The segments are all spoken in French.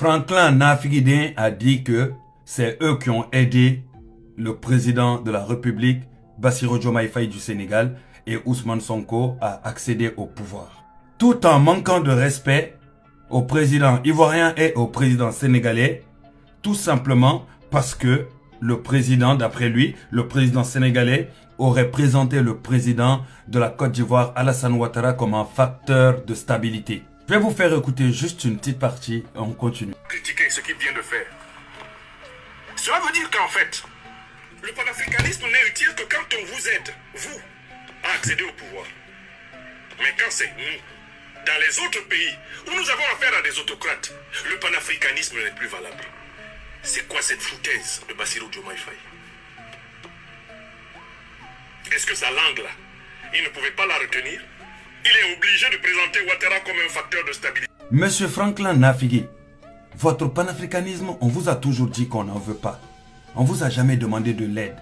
Franklin Nafigidin a dit que c'est eux qui ont aidé le président de la République, Bassirou Diomaye Faye du Sénégal, et Ousmane Sonko à accéder au pouvoir. Tout en manquant de respect au président ivoirien et au président sénégalais, tout simplement parce que le président, d'après lui, le président sénégalais aurait présenté le président de la Côte d'Ivoire, Alassane Ouattara, comme un facteur de stabilité. Je vais vous faire écouter juste une petite partie et on continue. Critiquer ce qu'il vient de faire. Cela veut dire qu'en fait, le panafricanisme n'est utile que quand on vous aide, vous, à accéder au pouvoir. Mais quand c'est nous, dans les autres pays, où nous avons affaire à des autocrates, le panafricanisme n'est plus valable. C'est quoi cette foutaise de Bassirou Diomaye Faye? Est-ce que sa langue là, il ne pouvait pas la retenir? Il est obligé de présenter Ouattara comme un facteur de stabilité. Monsieur Franklin Nafigui, votre panafricanisme, on vous a toujours dit qu'on n'en veut pas. On vous a jamais demandé de l'aide.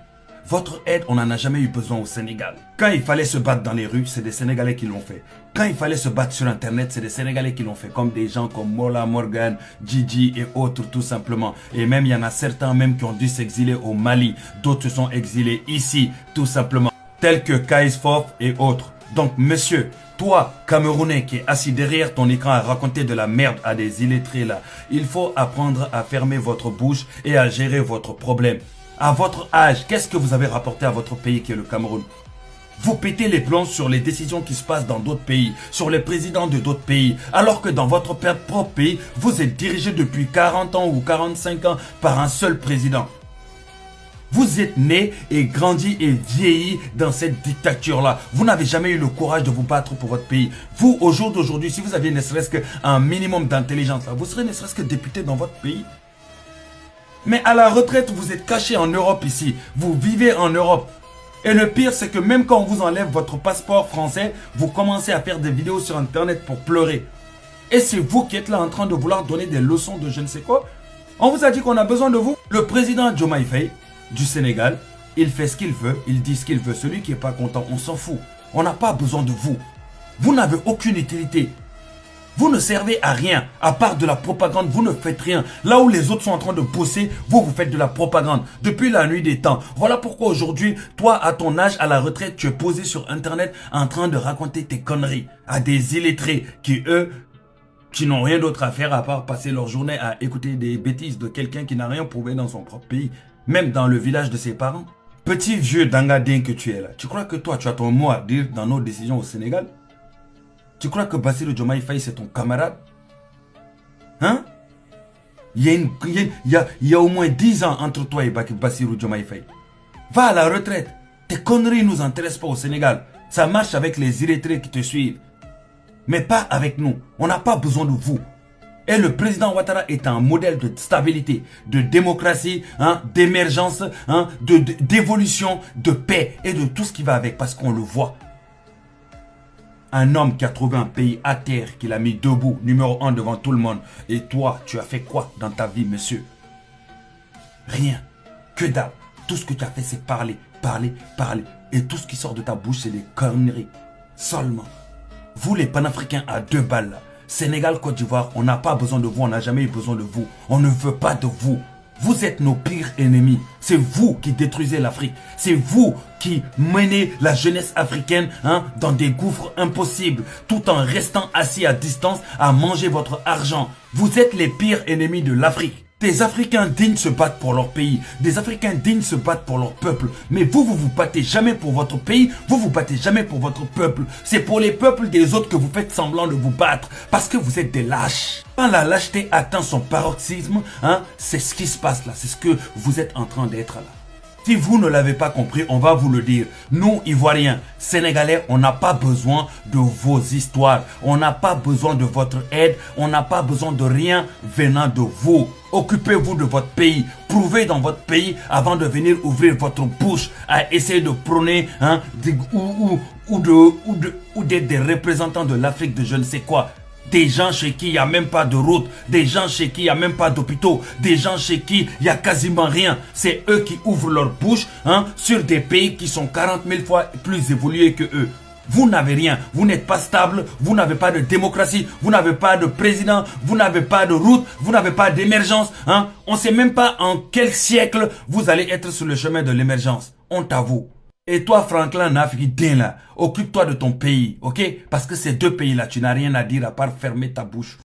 Votre aide, on n'en a jamais eu besoin au Sénégal. Quand il fallait se battre dans les rues, c'est des Sénégalais qui l'ont fait. Quand il fallait se battre sur Internet, c'est des Sénégalais qui l'ont fait. Comme des gens comme Mola Morgan, Gigi et autres tout simplement. Et même, il y en a certains même qui ont dû s'exiler au Mali. D'autres se sont exilés ici, tout simplement. Tels que Kais Fof et autres. Donc, monsieur, toi, Camerounais qui est assis derrière ton écran à raconter de la merde à des illettrés là, il faut apprendre à fermer votre bouche et à gérer votre problème. À votre âge, qu'est-ce que vous avez rapporté à votre pays qui est le Cameroun? Vous pétez les plombs sur les décisions qui se passent dans d'autres pays, sur les présidents de d'autres pays, alors que dans votre propre pays, vous êtes dirigé depuis 40 ans ou 45 ans par un seul président. Vous êtes né et grandi et vieilli dans cette dictature-là. Vous n'avez jamais eu le courage de vous battre pour votre pays. Vous, au jour d'aujourd'hui, si vous aviez ne serait-ce qu'un minimum d'intelligence, vous serez ne serait-ce que député dans votre pays. Mais à la retraite, vous êtes caché en Europe ici. Vous vivez en Europe. Et le pire, c'est que même quand on vous enlève votre passeport français, vous commencez à faire des vidéos sur Internet pour pleurer. Et c'est vous qui êtes là en train de vouloir donner des leçons de je ne sais quoi. On vous a dit qu'on a besoin de vous. Le président Diomaye Faye du Sénégal, il fait ce qu'il veut, il dit ce qu'il veut. Celui qui n'est pas content, on s'en fout. On n'a pas besoin de vous. Vous n'avez aucune utilité. Vous ne servez à rien, à part de la propagande, vous ne faites rien. Là où les autres sont en train de bosser, vous faites de la propagande. Depuis la nuit des temps. Voilà pourquoi aujourd'hui, toi, à ton âge, à la retraite, tu es posé sur Internet en train de raconter tes conneries à des illettrés qui, eux, qui n'ont rien d'autre à faire à part passer leur journée à écouter des bêtises de quelqu'un qui n'a rien prouvé dans son propre pays, même dans le village de ses parents. Petit vieux dangadin que tu es là, tu crois que toi, tu as ton mot à dire dans nos décisions au Sénégal? Tu crois que Bassirou Diomaye Faye, c'est ton camarade? Hein? Il y a au moins 10 ans entre toi et Bassirou Diomaye Faye. Va à la retraite. Tes conneries ne nous intéressent pas au Sénégal. Ça marche avec les illettrés qui te suivent. Mais pas avec nous. On n'a pas besoin de vous. Et le président Ouattara est un modèle de stabilité, de démocratie, hein, d'émergence, hein, d'évolution, de paix et de tout ce qui va avec parce qu'on le voit. Un homme qui a trouvé un pays à terre, qu'il a mis debout, numéro 1 devant tout le monde. Et toi, tu as fait quoi dans ta vie, monsieur? Rien. Que dalle. Tout ce que tu as fait, c'est parler, parler, parler. Et tout ce qui sort de ta bouche, c'est des conneries. Seulement. Vous, les panafricains à 2 balles, là. Sénégal, Côte d'Ivoire, on n'a pas besoin de vous, on n'a jamais eu besoin de vous. On ne veut pas de vous. Vous êtes nos pires ennemis. C'est vous qui détruisez l'Afrique. C'est vous qui menez la jeunesse africaine dans des gouffres impossibles, tout en restant assis à distance à manger votre argent. Vous êtes les pires ennemis de l'Afrique. Des Africains dignes se battent pour leur pays. Des Africains dignes se battent pour leur peuple. Mais vous vous battez jamais pour votre pays. Vous battez jamais pour votre peuple. C'est pour les peuples des autres que vous faites semblant de vous battre. Parce que vous êtes des lâches. Quand la lâcheté atteint son paroxysme, c'est ce qui se passe là. C'est ce que vous êtes en train d'être là. Si vous ne l'avez pas compris, on va vous le dire. Nous, Ivoiriens, Sénégalais, on n'a pas besoin de vos histoires. On n'a pas besoin de votre aide. On n'a pas besoin de rien venant de vous. Occupez-vous de votre pays. Prouvez dans votre pays avant de venir ouvrir votre bouche à essayer de prôner ou d'être des représentants de l'Afrique de je ne sais quoi. Des gens chez qui il n'y a même pas de route, des gens chez qui il n'y a même pas d'hôpitaux, des gens chez qui il n'y a quasiment rien. C'est eux qui ouvrent leur bouche sur des pays qui sont 40 000 fois plus évolués que eux. Vous n'avez rien, vous n'êtes pas stable, vous n'avez pas de démocratie, vous n'avez pas de président, vous n'avez pas de route, vous n'avez pas d'émergence. Hein? On ne sait même pas en quel siècle vous allez être sur le chemin de l'émergence. Honte à vous. Et toi, Franklin Africain, là, occupe-toi de ton pays, ok? Parce que ces deux pays-là, tu n'as rien à dire à part fermer ta bouche.